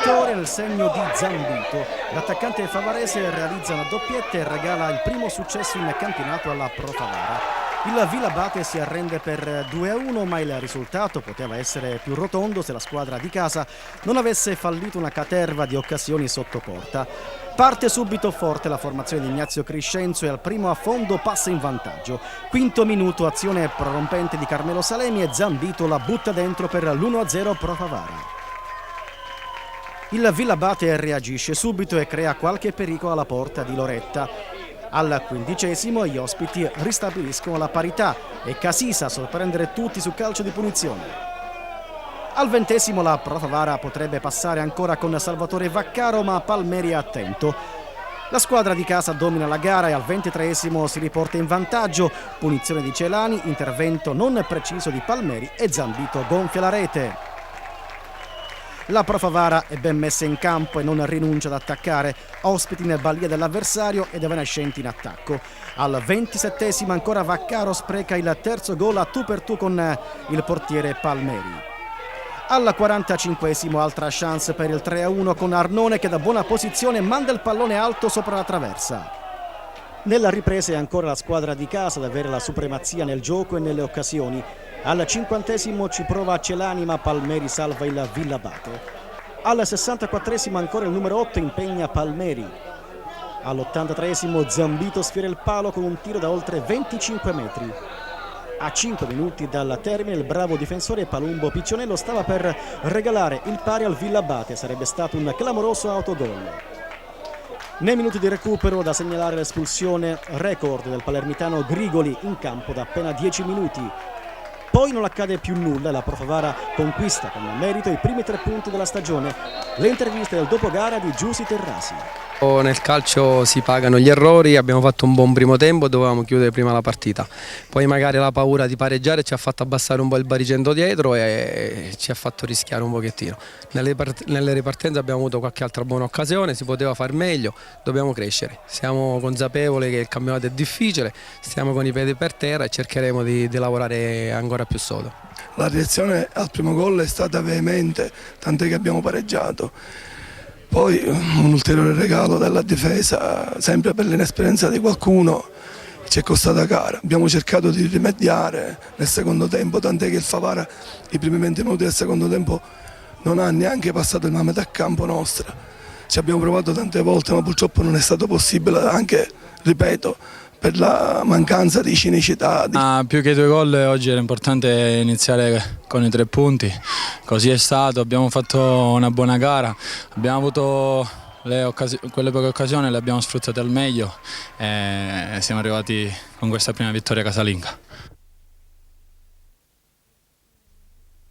vittoria nel segno di Zambito. L'attaccante favarese realizza una doppietta e regala il primo successo in campionato alla Pro Favara. Il Villabate si arrende per 2-1, ma il risultato poteva essere più rotondo se la squadra di casa non avesse fallito una caterva di occasioni sotto porta. Parte subito forte la formazione di Ignazio Crescenzo e al primo affondo passa in vantaggio. Quinto minuto, azione prorompente di Carmelo Salemi e Zambito la butta dentro per l'1-0 Pro Favara. Il Villabate reagisce subito e crea qualche pericolo alla porta di Loretta. Al 15° gli ospiti ristabiliscono la parità e Casisa a sorprendere tutti su calcio di punizione. Al 20° la Pro Favara potrebbe passare ancora con Salvatore Vaccaro, ma Palmeri è attento. La squadra di casa domina la gara e al 23° si riporta in vantaggio. Punizione di Celani, intervento non preciso di Palmeri e Zambito gonfia la rete. La Pro Favara è ben messa in campo e non rinuncia ad attaccare, ospiti in balia dell'avversario ed evanescenti in attacco. Al 27° ancora Vaccaro spreca il terzo gol a tu per tu con il portiere Palmeri. Al 45° altra chance per il 3-1 con Arnone che da buona posizione manda il pallone alto sopra la traversa. Nella ripresa è ancora la squadra di casa ad avere la supremazia nel gioco e nelle occasioni. Al 50° ci prova Celani, ma Palmeri salva il Villabate. Al 64° ancora il numero 8 impegna Palmeri. All'83° Zambito sfiora il palo con un tiro da oltre 25 metri. A 5 minuti dal termine il bravo difensore Palumbo Piccionello stava per regalare il pari al Villabate, sarebbe stato un clamoroso autogol. Nei minuti di recupero da segnalare l'espulsione record del palermitano Grigoli in campo da appena 10 minuti. Poi non accade più nulla e la Pro Favara conquista con merito i primi 3 punti della stagione. Le interviste del dopogara di Giussi Terrasi. Nel calcio si pagano gli errori, abbiamo fatto un buon primo tempo, dovevamo chiudere prima la partita. Poi magari la paura di pareggiare ci ha fatto abbassare un po' il baricentro dietro e ci ha fatto rischiare un pochettino. Nelle ripartenze abbiamo avuto qualche altra buona occasione, si poteva far meglio, dobbiamo crescere. Siamo consapevoli che il campionato è difficile, stiamo con i piedi per terra e cercheremo di lavorare ancora più sodo. La reazione al primo gol è stata veemente, tant'è che abbiamo pareggiato. Poi un ulteriore regalo dalla difesa, sempre per l'inesperienza di qualcuno, ci è costata cara. Abbiamo cercato di rimediare nel secondo tempo, tant'è che il Favara i primi 20 minuti del secondo tempo non ha neanche passato la metà campo nostra. Ci abbiamo provato tante volte, ma purtroppo non è stato possibile, anche, ripeto, per la mancanza di cinicità. Più che 2 gol oggi era importante iniziare con i 3 punti, così è stato, abbiamo fatto una buona gara, abbiamo avuto quelle poche occasioni le abbiamo sfruttate al meglio e siamo arrivati con questa prima vittoria casalinga.